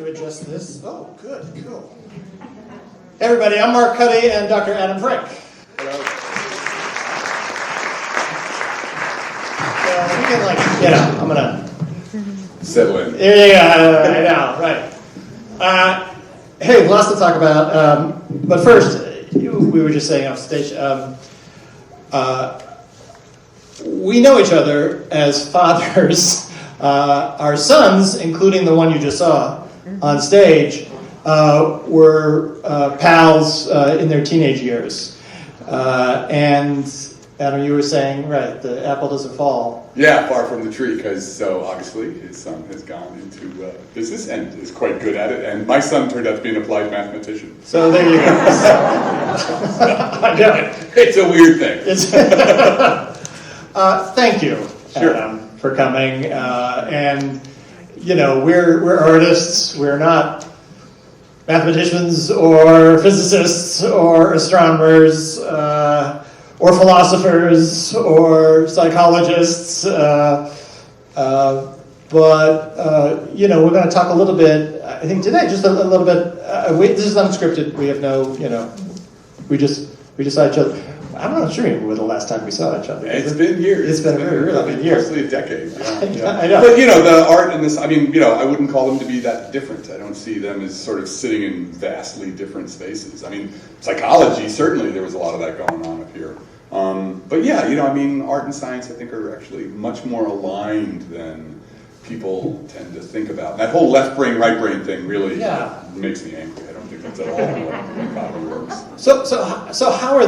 to adjust this. Oh, good, cool. Hey everybody, I'm Mark Cuddy and Dr. Adam Frank. Hello. So we can I'm gonna settle in. Yeah, I know, right. Hey, lots to talk about. But first, we were just saying off stage. We know each other as fathers. Our sons, including the one you just saw on stage, were pals in their teenage years. And Adam, you were saying, right, the apple doesn't fall. Yeah, far from the tree, because obviously his son has gone into business and is quite good at it. And my son turned out to be an applied mathematician. So there you go. I know. It's a weird thing. Thank you, Sure. Adam, for coming. And we're artists. We're not mathematicians or physicists or astronomers or philosophers or psychologists. But we're going to talk a little bit. I think today, just a little bit. This is unscripted. We have no, we just saw each other. I'm not sure when the last time we saw each other. It's been years. It's been a very good year. Mostly a decade. Yeah. I know. But the art in this, I wouldn't call them to be that different. I don't see them as sort of sitting in vastly different spaces. Psychology, certainly there was a lot of that going on up here. But yeah, art and science I think are actually much more aligned than people tend to think about. And that whole left brain, right brain thing really makes me angry. I don't think that's at all what economy works. So how are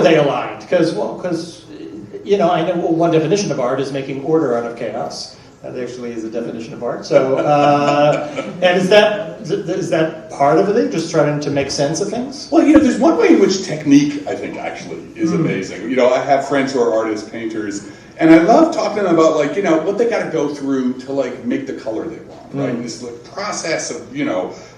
they aligned? Because I know one definition of art is making order out of chaos. That actually is a definition of art. So and is that part of it? Just trying to make sense of things? Well, there's one way in which technique I think actually is amazing. I have friends who are artists, painters, and I love talking to them about what they got to go through to make the color they want. Right? This process of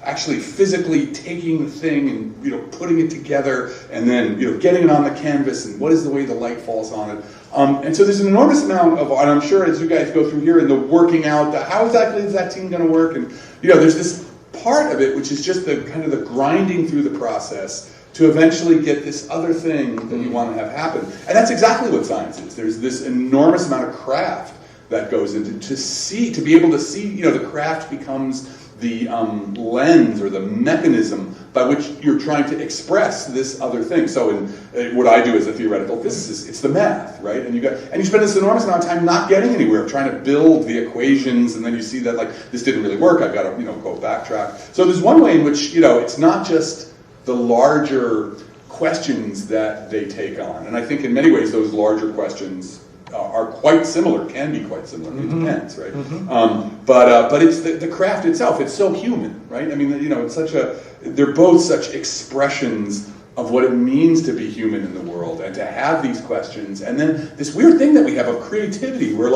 actually physically taking the thing and putting it together and then getting it on the canvas and what is the way the light falls on it. And so there's an enormous amount of, and I'm sure as you guys go through here and the working out, how exactly is that team going to work? And there's this part of it which is just the kind of the grinding through the process to eventually get this other thing that you want to have happen. And that's exactly what science is. There's this enormous amount of craft that goes into to be able to see, the craft becomes the lens or the mechanism by which you're trying to express this other thing. So in what I do as a theoretical physicist, it's the math, right? And you spend this enormous amount of time not getting anywhere, trying to build the equations, and then you see that this didn't really work. I've got to go backtrack. So there's one way in which it's not just the larger questions that they take on, and I think in many ways those larger questions are quite similar, can be quite similar. It depends, right? But it's the craft itself. It's so human, right? It's they're both such expressions of what it means to be human in the world and to have these questions. And then this weird thing that we have of creativity, where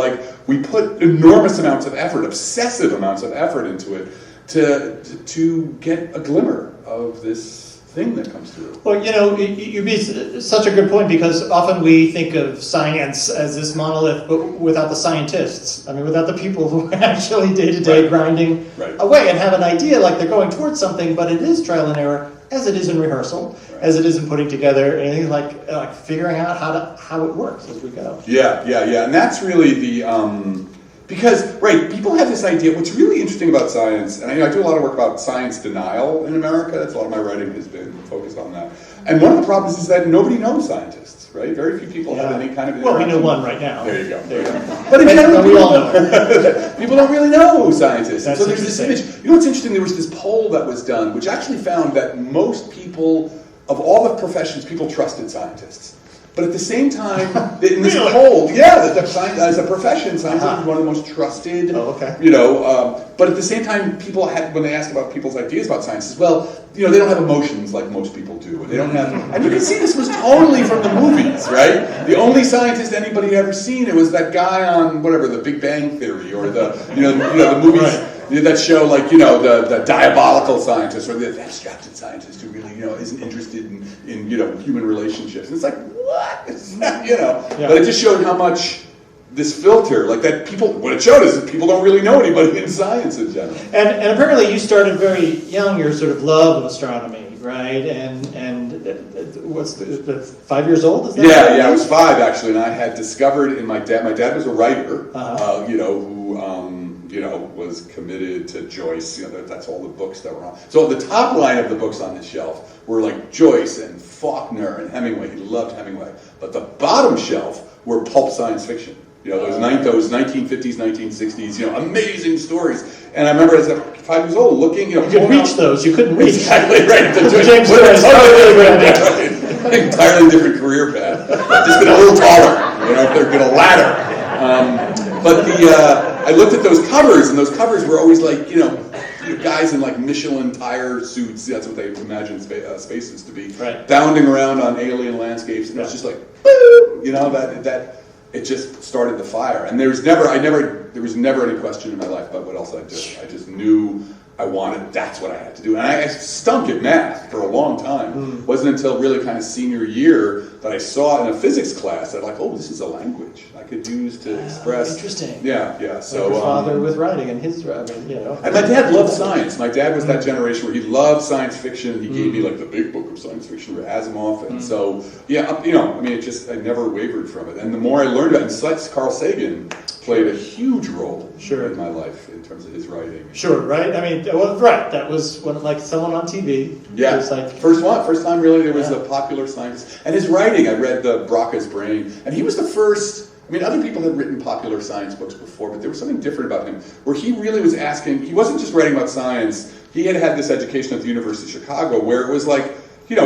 we put enormous amounts of effort, obsessive amounts of effort into it to get a glimmer of this thing that comes through. Well, you made such a good point, because often we think of science as this monolith, but without the scientists. Without the people who are actually day-to-day grinding away and have an idea like they're going towards something, but it is trial and error, as it is in rehearsal, as it is in putting together anything like figuring out how it works as we go. Yeah. And that's really the... Because, people have this idea, what's really interesting about science, and I do a lot of work about science denial in America, that's a lot of my writing has been focused on that. And one of the problems is that nobody knows scientists, right? Very few people have any kind of interaction. Well, we know one right now. There you go. But in general, we all know. People don't really know scientists. That's so there's this image. What's interesting, there was this poll that was done, which actually found that most people, of all the professions, people trusted scientists. But at the same time, in this poll, as a profession, science is one of the most trusted. Oh, okay. But at the same time, people when they ask about people's ideas about science, they don't have emotions like most people do. They don't have, and you can see this was totally from the movies, right? The only scientist anybody had ever seen, it was that guy on The Big Bang Theory, or the movies. Right. That show, the diabolical scientist or the abstracted scientist who really, isn't interested in human relationships. And it's what? But it just showed how much this filter, like that people, what it showed is that people don't really know anybody in science in general. And apparently you started very young, your sort of love of astronomy, right? And what's the 5 years old? Is that right? Yeah, I was 5 actually, and I had discovered in my dad was a writer, who was committed to Joyce. That's all the books that were on. So the top line of the books on his shelf were like Joyce and Faulkner and Hemingway. He loved Hemingway. But the bottom shelf were pulp science fiction. Those 1950s, 1960s, amazing stories. And I remember as a 5 years old looking, you could reach those. You couldn't reach. Exactly right. James Joyce. Entirely different career path. Just been a little taller. If there'd been a ladder. But I looked at those covers, and those covers were always like, guys in like Michelin tire suits. That's what they imagine spaces to be. Right. Bounding around on alien landscapes, and it was just like, boom, that. It just started the fire, and there was never any question in my life about what else I'd do. I just knew that's what I had to do. And I stunk at math for a long time. It wasn't until really kind of senior year that I saw in a physics class that this is a language I could use to express. Interesting. Yeah. So your father with writing and his, And my dad loved science. My dad was that generation where he loved science fiction. He gave me like the big book of science fiction with Asimov, and so I never wavered from it. And the more I learned about it, Carl Sagan played a huge role in my life in terms of his writing. Sure, right? Right. That was like someone on TV. Yeah. It was like, first time really there was a popular scientist. And his writing, I read the Braca's Brain, and he was the first. Other people had written popular science books before, but there was something different about him, where he really was asking, he wasn't just writing about science, he had this education at the University of Chicago, where it was like,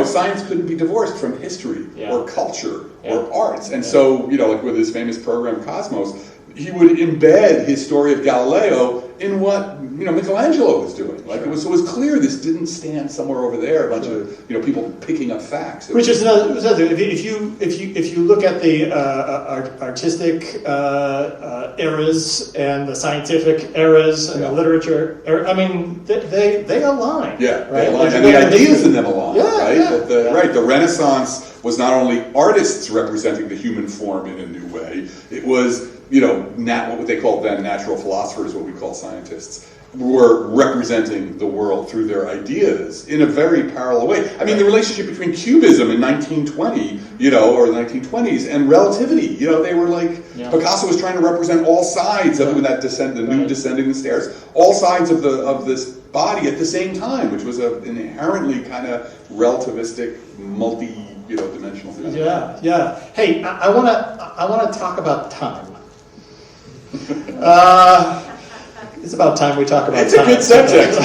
science couldn't be divorced from history or culture or arts. And so, like with his famous program Cosmos, he would embed his story of Galileo in what Michelangelo was doing. Like it was clear this didn't stand somewhere over there, a bunch of people picking up facts. Which is another. If you look at the artistic eras and the scientific eras and the literature era, they align. Yeah, right? they align, and the ideas in them align. Right. Yeah. The Renaissance was not only artists representing the human form in a new way. It was what they called then natural philosophers, what we call scientists, were representing the world through their ideas in a very parallel way. The relationship between Cubism in 1920, or the 1920s, and relativity, they were like, Picasso was trying to represent all sides of that descending the stairs, all sides of this body at the same time, which was an inherently kind of relativistic, dimensional thing. Yeah. Hey, I want to talk about time. It's about time we talk about time. It's a good subject.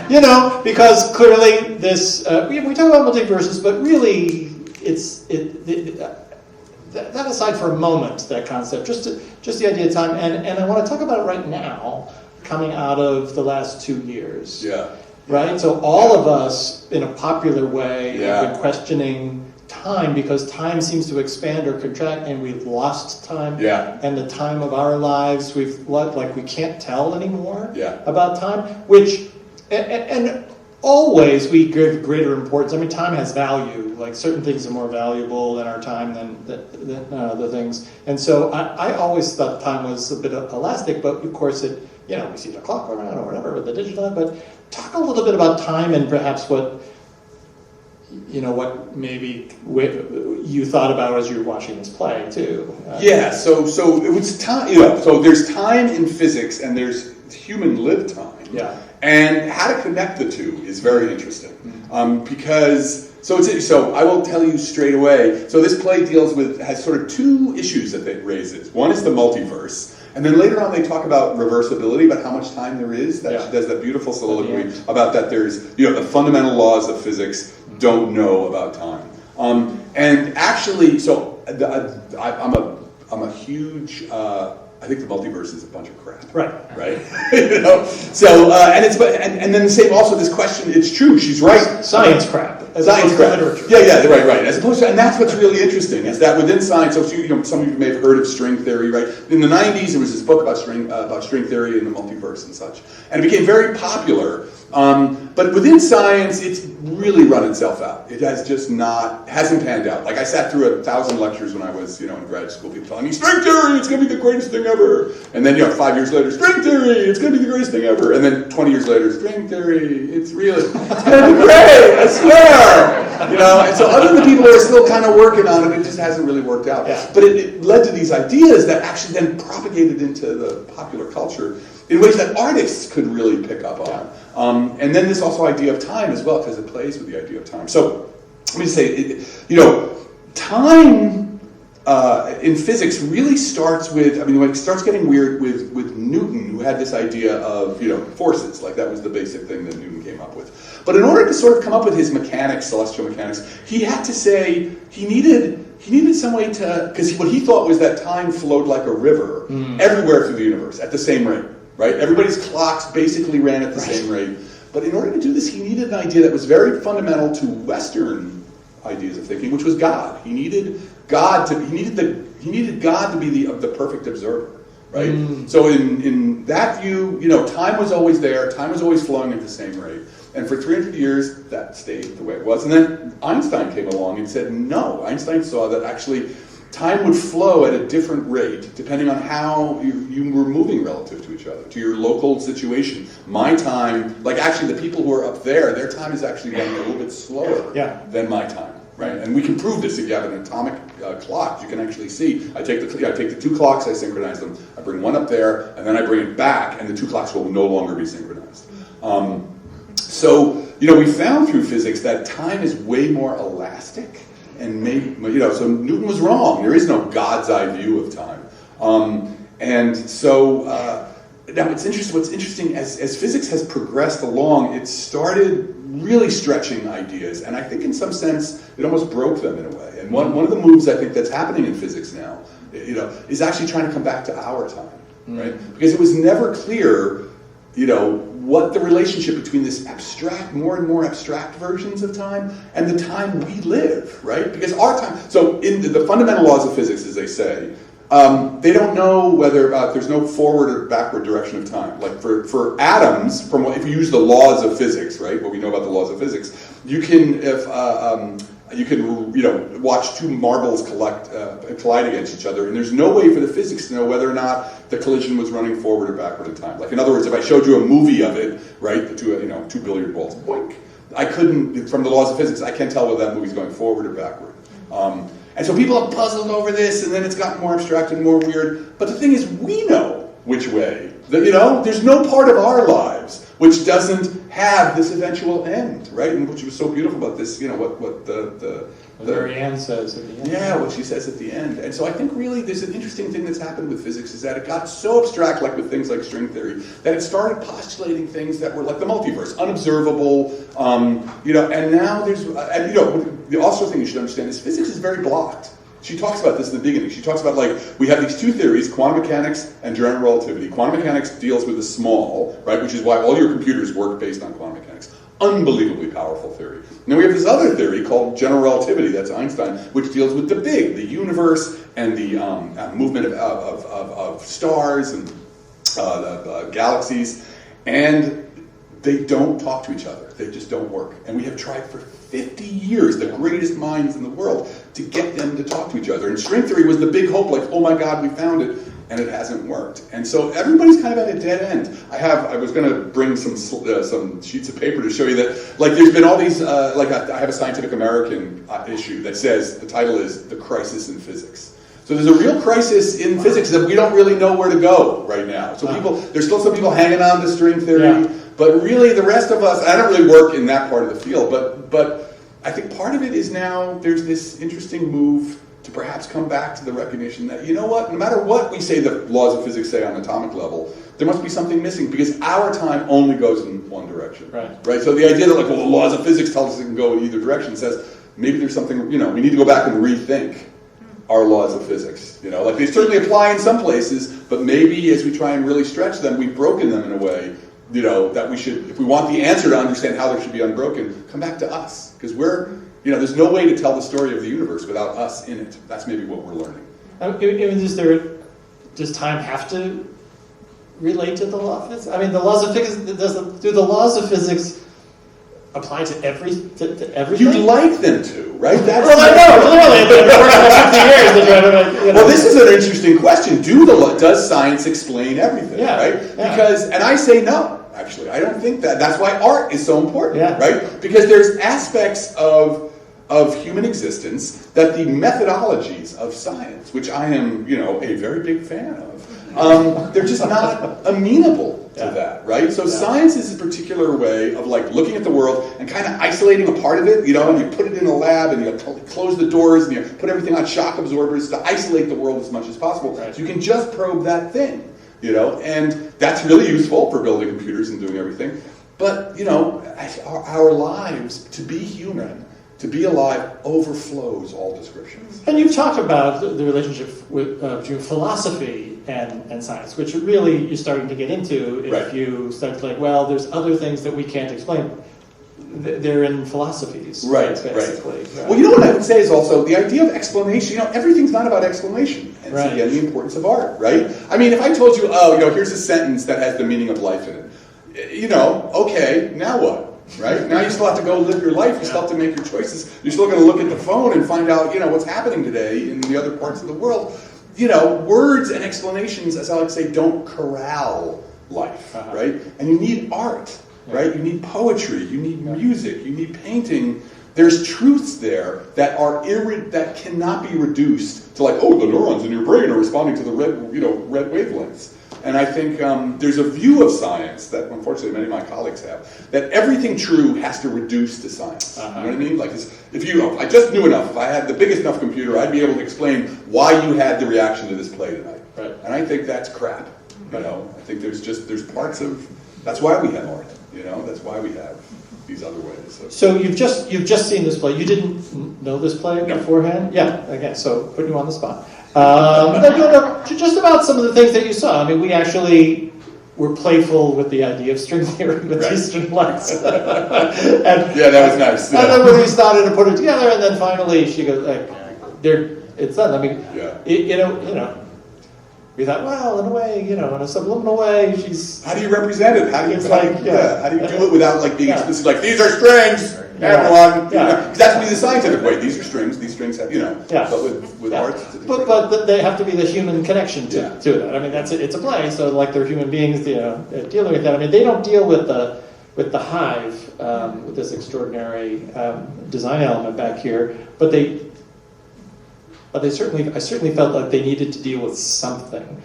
Yeah. Because clearly this, we talk about multiverses, but really that aside for a moment, that concept, just the idea of time, and I want to talk about it right now, coming out of the last 2 years. Yeah. Right? So all of us, in a popular way, have been questioning time, because time seems to expand or contract, and we've lost time. Yeah. And the time of our lives, we can't tell anymore about time, which, and always we give greater importance. Time has value. Like certain things are more valuable in our time than other things. And so I always thought time was a bit elastic, but of course we see the clock around or whatever with the digital. But talk a little bit about time and perhaps what maybe you thought about as you were watching this play too. So it was time. So there's time in physics and there's human lived time. Yeah. And how to connect the two is very interesting, because so I will tell you straight away. So this play has sort of two issues that it raises. One is the multiverse, and then later on they talk about reversibility, about how much time there is. She does that beautiful soliloquy about that. There's the fundamental laws of physics don't know about time, and actually, so I'm a huge. I think the multiverse is a bunch of crap. Right. So and then the same also this question. It's true. She's right. Science crap. Science crap. Literature. Yeah. Right. As opposed to, and that's what's really interesting is that within science. So some of you may have heard of string theory, right? In the 90s, there was this book about string theory and the multiverse and such, and it became very popular. But within science, it's really run itself out. It has just hasn't panned out. Like I sat through 1,000 lectures when I was, in grad school, people telling me, string theory, it's going to be the greatest thing ever. And then, 5 years later, string theory, it's going to be the greatest thing ever. And then 20 years later, string theory, it's going to be great, I swear. And so other than the people who are still kind of working on it, it just hasn't really worked out. Yeah. But it led to these ideas that actually then propagated into the popular culture in ways that artists could really pick up on. And then this also idea of time as well, because it plays with the idea of time. So let me say, time in physics really starts with, when it starts getting weird with Newton, who had this idea of, forces, like that was the basic thing that Newton came up with. But in order to sort of come up with his mechanics, celestial mechanics, he had to say he needed some way to, because what he thought was that time flowed like a river everywhere through the universe at the same rate, right? Everybody's clocks basically ran at the same rate. But in order to do this, he needed an idea that was very fundamental to Western ideas of thinking, which was God. He needed God to be the perfect observer, right? So in that view, time was always there. Time was always flowing at the same rate. And for 300 years, that stayed the way it was. And then Einstein came along and said, no. Einstein saw that actually time would flow at a different rate depending on how you were moving relative to each other, to your local situation. My time, like actually the people who are up there, their time is actually running a little bit slower than my time. Right, and we can prove this if you have an atomic clock. You can actually see. I take the two clocks, I synchronize them. I bring one up there, and then I bring it back, and the two clocks will no longer be synchronized. So we found through physics that time is way more elastic, and so Newton was wrong. There is no God's eye view of time, and so now what's interesting as physics has progressed along, it started really stretching ideas, and I think in some sense it almost broke them in a way. And one of the moves I think that's happening in physics now, is actually trying to come back to our time, right? Because it was never clear, what the relationship between this abstract, more and more abstract versions of time and the time we live, right? Because our time, so in the fundamental laws of physics, as they say, they don't know whether there's no forward or backward direction of time. Like for atoms, if you use the laws of physics, right? What we know about the laws of physics, you can watch two marbles collide against each other, and there's no way for the physics to know whether or not the collision was running forward or backward in time. Like in other words, if I showed you a movie of it, right, the two billiard balls, boink, I couldn't, from the laws of physics, I can't tell whether that movie's going forward or backward. And so people have puzzled over this, and then it's gotten more abstract and more weird. But the thing is, we know which way. There's no part of our lives which doesn't have this eventual end, right? And which was so beautiful about this, what the Marianne says at the end. Yeah, what she says at the end. And so I think really there's an interesting thing that's happened with physics is that it got so abstract, like with things like string theory, that it started postulating things that were like the multiverse, unobservable, and now there's, the also thing you should understand is physics is very blocked. She talks about this in the beginning. She talks about we have these two theories, quantum mechanics and general relativity. Quantum mechanics deals with the small, right, which is why all your computers work based on quantum mechanics. Unbelievably powerful theory. And then we have this other theory called general relativity, that's Einstein, which deals with the big, the universe and the movement of stars and the galaxies. And they don't talk to each other. They just don't work. And we have tried for 50 years, the greatest minds in the world, to get them to talk to each other. And string theory was the big hope, like, oh my God, we found it. And it hasn't worked. And so everybody's kind of at a dead end. I was going to bring some sheets of paper to show you that, there's been all these, I have a Scientific American issue that says, the title is The Crisis in Physics. So there's a real crisis in physics that we don't really know where to go right now. So there's still some people hanging on to string theory, but really the rest of us, I don't really work in that part of the field, but I think part of it is now there's this interesting move to perhaps come back to the recognition that, no matter what we say the laws of physics say on an atomic level, there must be something missing because our time only goes in one direction. Right? So the idea that, the laws of physics tell us it can go in either direction says maybe there's something, we need to go back and rethink our laws of physics. They certainly apply in some places, but maybe as we try and really stretch them, we've broken them in a way, that we should, if we want the answer to understand how they should be unbroken, come back to us. Because there's no way to tell the story of the universe without us in it. That's maybe what we're learning. Does time have to relate to the law of physics? I mean, the laws of physics, do the laws of physics apply to everything? You'd like them to, right? That's well, I know, clearly. They've been working for 50 years to try to make, you know. Well, this is an interesting question. Does science explain everything, right? Yeah. Because, and I say no, actually. I don't think that. That's why art is so important, right? Because there's aspects of human existence that the methodologies of science, which I am, a very big fan of, they're just not amenable to that, right? So science is a particular way of like looking at the world and kind of isolating a part of it, and you put it in a lab and you close the doors and you put everything on shock absorbers to isolate the world as much as possible. Right. So you can just probe that thing, and that's really useful for building computers and doing everything. But, our lives, to be human, to be alive, overflows all descriptions. And you've talked about the relationship between philosophy and science, which really you're starting to get into if you start to like, well, there's other things that we can't explain. They're in philosophies, basically. Right. Well, what I would say is also the idea of explanation. Everything's not about explanation. And it's again the importance of art, right? I mean, if I told you, here's a sentence that has the meaning of life in it, okay, now what? Right? Now you still have to go live your life. You still have to make your choices. You're still going to look at the phone and find out, what's happening today in the other parts of the world. Words and explanations, as I like to say, don't corral life, right? And you need art, right? You need poetry. You need music. You need painting. There's truths there that are that cannot be reduced to like, the neurons in your brain are responding to the red wavelengths. And I think there's a view of science that, unfortunately, many of my colleagues have, that everything true has to reduce to science. You know what I mean? Like, if I just knew enough, if I had the biggest enough computer, I'd be able to explain why you had the reaction to this play tonight. Right. And I think that's crap. I think there's parts of, that's why we have art. That's why we have these other ways. So you've just seen this play. You didn't know this play beforehand? Yeah. Again, so putting you on the spot. Just about some of the things that you saw. I mean, we actually were playful with the idea of string theory with these string lights. That was nice. And then when we started to put it together, and then finally she goes, it's done. I mean, we thought, well, in a way, in a subliminal way, she's... How do you represent it? How do you do it without being explicit? Like, these are strings, everyone. Because that would be the scientific way. These are strings. These strings have, But with art, it's a different way. But they have to be the human connection to it. I mean, it's a play, so like they're human beings, dealing with that. I mean, they don't deal with the hive, with this extraordinary design element back here, but I certainly felt like they needed to deal with something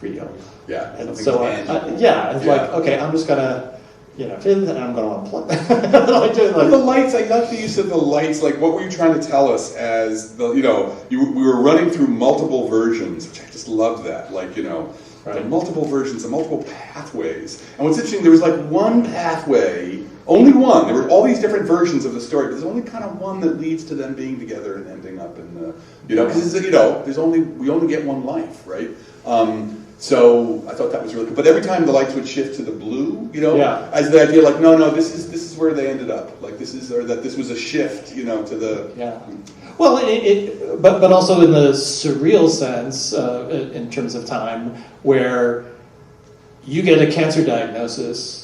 real. Yeah. And so, like, okay, I'm just gonna, and I'm gonna unplug. The lights. I love the use of the lights. Like, what were you trying to tell us as we were running through multiple versions, which I just loved that. Like, the multiple versions, the multiple pathways. And what's interesting, there was like one pathway. Only one. There were all these different versions of the story, but there's only kind of one that leads to them being together and ending up in the, because we only get one life, right? So I thought that was really cool. But every time the lights would shift to the blue, as the idea, like, no, this is where they ended up. Like, this was a shift, to the. Well, but also in the surreal sense, in terms of time, where you get a cancer diagnosis.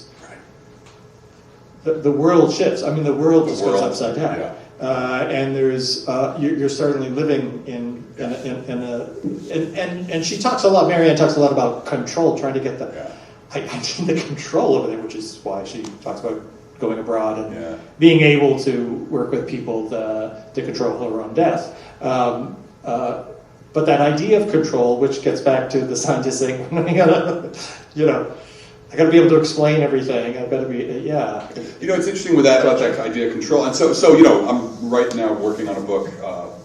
The world shifts. I mean, the world just goes upside down, and there's you're certainly living in and she talks a lot. Marianne talks a lot about control, trying to get I need the control over there, which is why she talks about going abroad and being able to work with people to control her own death. But that idea of control, which gets back to the scientist saying, I got to be able to explain everything. I've got to be, it's interesting with that idea of control. And so I'm right now working on a book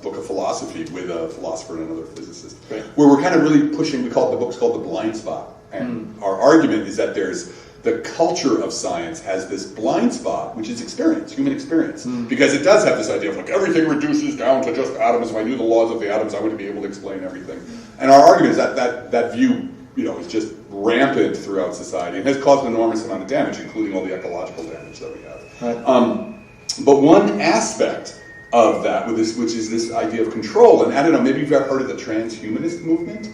of philosophy with a philosopher and another physicist, where we're kind of really pushing. The book's called The Blind Spot, and our argument is that the culture of science has this blind spot, which is experience, human experience, because it does have this idea of like everything reduces down to just atoms. If I knew the laws of the atoms, I wouldn't be able to explain everything. And our argument is that view, is just rampant throughout society and has caused an enormous amount of damage, including all the ecological damage that we have. Right. But one aspect of that, which is this idea of control, and I don't know, maybe you've ever heard of the transhumanist movement.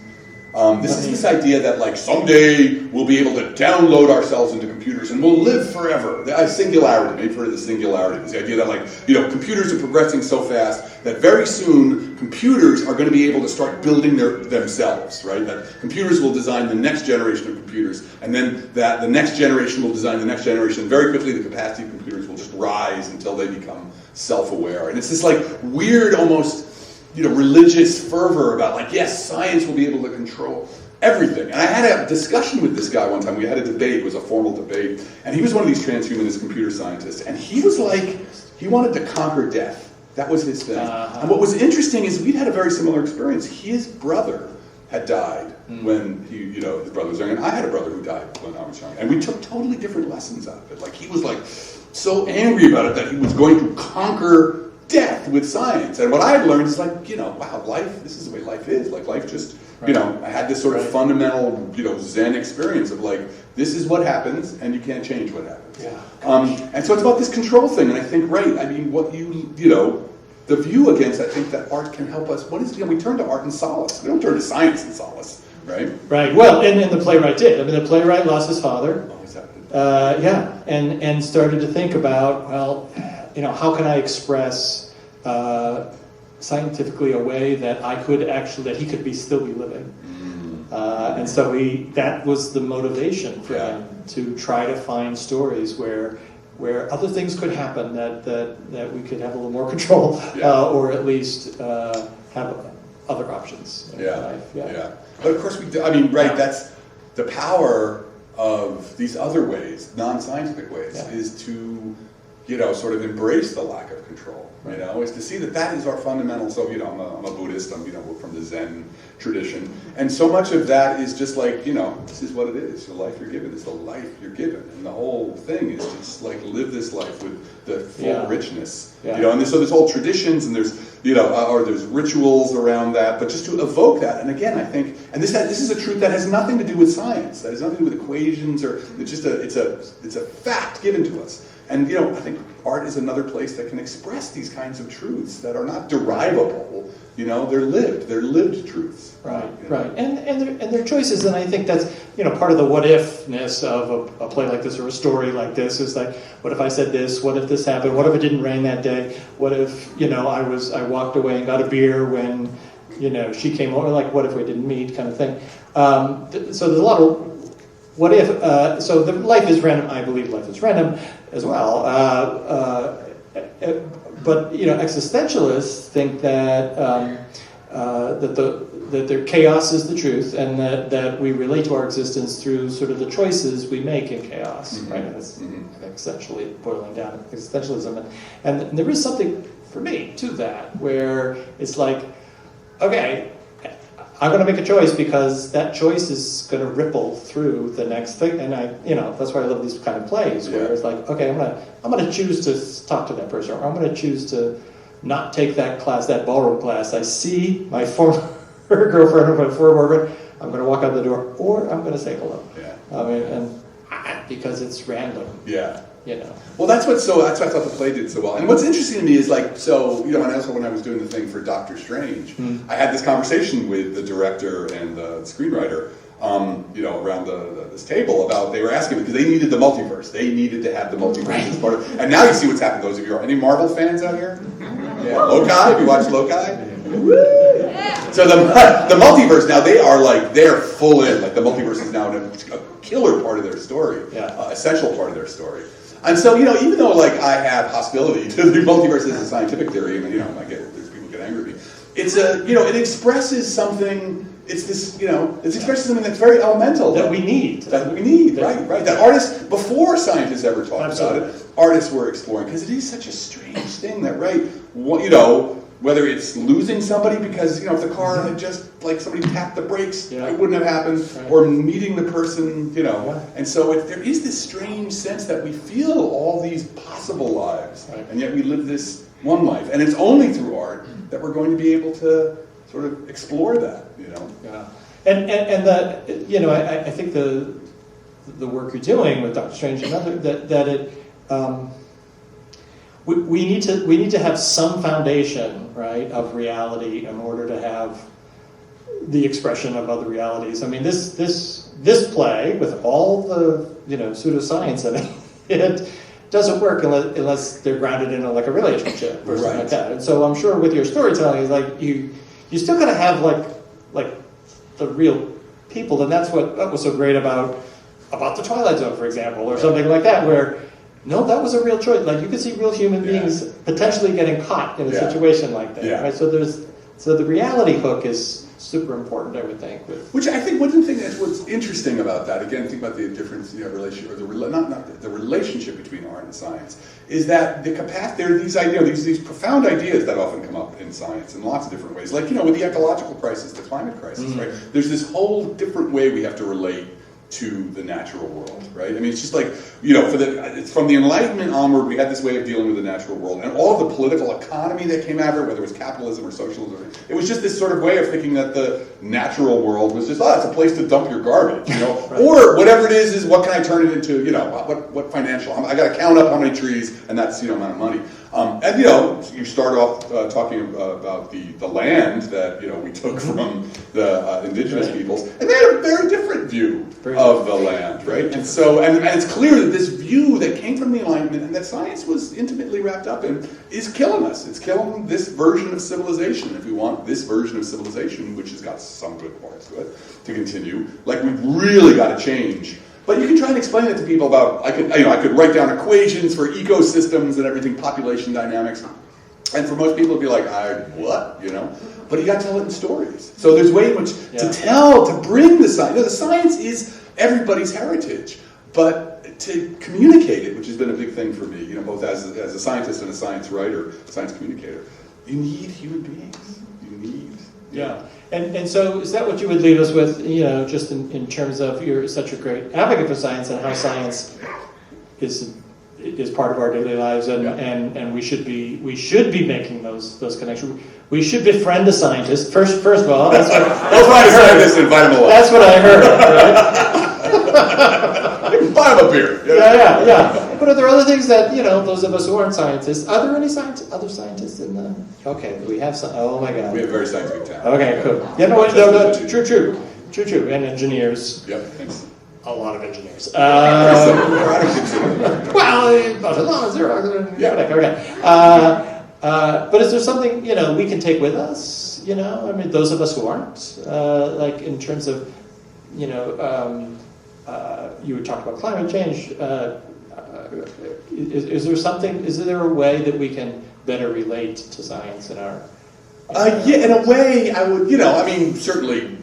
This is this idea that like someday we'll be able to download ourselves into computers and we'll live forever. The singularity, maybe for the singularity. This idea that like, computers are progressing so fast that very soon computers are going to be able to start building themselves, right? That computers will design the next generation of computers, and then that the next generation will design the next generation. Very quickly the capacity of computers will just rise until they become self-aware. And it's this like weird, almost religious fervor about like, yes, science will be able to control everything. And I had a discussion with this guy one time. We had a debate. It was a formal debate. And he was one of these transhumanist computer scientists. And he was like, he wanted to conquer death. That was his thing. And what was interesting is we'd had a very similar experience. His brother had died when his brother was young. And I had a brother who died when I was young. And we took totally different lessons out of it. Like he was like so angry about it that he was going to conquer death with science. And what I had learned is like, wow, life, this is the way life is. Like life just, I had this sort of fundamental, Zen experience of like, this is what happens and you can't change what happens. Yeah. And so it's about this control thing. And I think, right, I mean, what the view against, I think that art can help us. What is, we turn to art and solace. We don't turn to science and solace, right? Right. Well, and the playwright did. I mean, the playwright lost his father. Oh, is that and started to think about, well, how can I express scientifically a way that he could still be living. And so that was the motivation for him to try to find stories where other things could happen that we could have a little more control, or at least have other options in life. Yeah. But of course that's the power of these other ways, non-scientific ways, is to sort of embrace the lack of control. Is to see that is our fundamental. So I'm a Buddhist. I'm from the Zen tradition, and so much of that is just like this is what it is. The life you're given is the life you're given, and the whole thing is just like live this life with the full richness. And so there's whole traditions, and there's or there's rituals around that, but just to evoke that. And again, I think, and this is a truth that has nothing to do with science. That has nothing to do with equations, or it's just it's a fact given to us. And I think art is another place that can express these kinds of truths that are not derivable. They're lived truths. Right. And their choices. And I think that's part of the what if-ness of a play like this or a story like this is like, what if I said this? What if this happened? What if it didn't rain that day? What if I walked away and got a beer when she came over? Like, what if we didn't meet? Kind of thing. So there's a lot of what if. So the life is random. I believe life is random as well. But existentialists think that that their chaos is the truth, and that we relate to our existence through sort of the choices we make in chaos. Right? And that's essentially boiling down to existentialism, and there is something for me to that where it's like, okay, I'm going to make a choice because that choice is going to ripple through the next thing, and that's why I love these kind of plays where it's like, okay, I'm going to choose to talk to that person, or I'm going to choose to not take that class, that ballroom class. I see my former girlfriend or my former boyfriend, I'm going to walk out the door, or I'm going to say hello. I mean, because it's random. Well, that's why I thought the play did so well. And what's interesting to me is like, and also when I was doing the thing for Doctor Strange, I had this conversation with the director and the screenwriter, around this table about, they were asking me, because they needed the multiverse. They needed to have the multiverse as part of, and now you see what's happened. Those of you, any Marvel fans out here? Yeah, Loki, have you watched Loki? So the multiverse now, they're full in. Like the multiverse is now a killer part of their story, essential part of their story. And so, even though I have hostility to the multiverse as a scientific theory, and there's people who get angry at me, it's it expresses something. It's this, it expresses something that's very elemental that we need. Right. That artists, before scientists ever talked about it, artists were exploring, because it is such a strange thing that, whether it's losing somebody because, if the car had just, somebody tapped the brakes, it wouldn't have happened, or meeting the person, And so there is this strange sense that we feel all these possible lives, and yet we live this one life. And it's only through art that we're going to be able to sort of explore that, Yeah. And I think the work you're doing with Doctor Strange and other, that it... We need to have some foundation, right, of reality in order to have the expression of other realities. I mean, this play with all the pseudoscience in it doesn't work unless they're grounded in like a relationship or something like that. And so I'm sure with your storytelling, is like you still gotta have like the real people, and that's what was so great about the Twilight Zone, for example, or something like that, where no, that was a real choice. Like you could see real human beings potentially getting caught in a situation like that. Right? So the reality hook is super important, I would think. Which I think one thing that's what's interesting about that, again, think about the difference, relationship, or the relationship between art and science, is that the capacity, there are these ideas, these profound ideas that often come up in science in lots of different ways. Like, with the ecological crisis, the climate crisis, right? There's this whole different way we have to relate to the natural world, right? I mean, it's just like, from the Enlightenment onward, we had this way of dealing with the natural world, and all of the political economy that came out of it, whether it was capitalism or socialism, it was just this sort of way of thinking that the natural world was just, it's a place to dump your garbage, or whatever it is what can I turn it into, what financial, I got to count up how many trees, and that's the amount of money. And you start off talking about the land that we took from the indigenous peoples, and they had a very different view of the land, right? And so, and it's clear that this view that came from the Enlightenment and that science was intimately wrapped up in is killing us. It's killing this version of civilization. If we want this version of civilization, which has got some good parts to it, to continue, like we've really got to change. But you can try and explain it to people about, I could write down equations for ecosystems and everything, population dynamics, and for most people it'd be like, what? But you got to tell it in stories. So there's way much to bring the science. The science is everybody's heritage, but to communicate it, which has been a big thing for me, both as a scientist and a science writer, science communicator, you need human beings. You need. Yeah. And so is that what you would leave us with, just in terms of you're such a great advocate for science and how science is part of our daily lives and we should be making those connections. We should befriend a scientist. First of all, that's what I heard. That's what I heard. Right? Buy him a beer. Yeah. But are there other things that, those of us who aren't scientists, are there any other scientists in the... Okay, we have some... Oh my God. We have a very scientific town. Okay, cool. No, true. And engineers. Yep, thanks. A lot of engineers. Well, Barcelona's there. Okay. But is there something, we can take with us, those of us who aren't, like in terms of, you would talk about climate change. Is there a way that we can better relate to science in our... in a way, I would, certainly,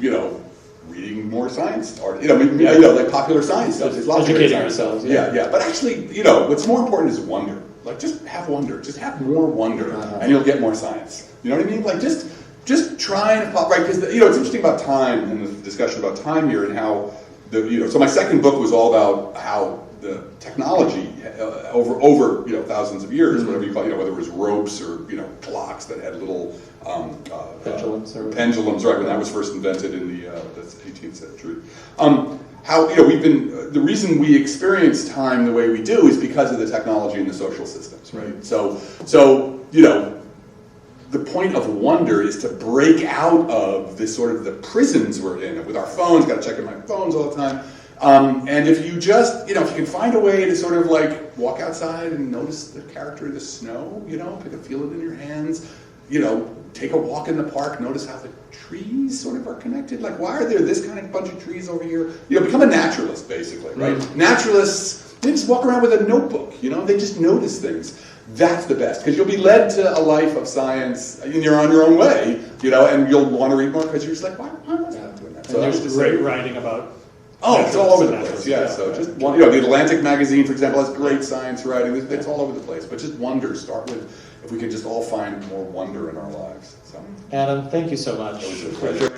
reading more science art, like popular science stuff. There's lots educating of ourselves. Yeah. But actually, what's more important is wonder. Like, just have wonder. Just have more wonder, and you'll get more science. You know what I mean? Like, just try and right, because it's interesting about time and the discussion about time here and how so my second book was all about how the technology over thousands of years, whatever you call it, whether it was ropes or clocks that had little pendulums, right, when that was first invented in the 18th century. How the reason we experience time the way we do is because of the technology and the social systems, right? So the point of wonder is to break out of this sort of the prisons we're in with our phones. Got to check in my phones all the time. And if you just, if you can find a way to sort of like walk outside and notice the character of the snow, feel it in your hands, take a walk in the park, notice how the trees sort of are connected. Like, why are there this kind of bunch of trees over here? Become a naturalist, basically, right? Naturalists, they just walk around with a notebook, they just notice things. That's the best, because you'll be led to a life of science, and you're on your own way, and you'll want to read more because you're just like, why was I not doing that? So there's great writing about... Oh, it's all over the place, so just, the Atlantic magazine, for example, has great science writing. It's all over the place, but just wonder. Start with, if we can just all find more wonder in our lives. So. Adam, thank you so much. It was a pleasure.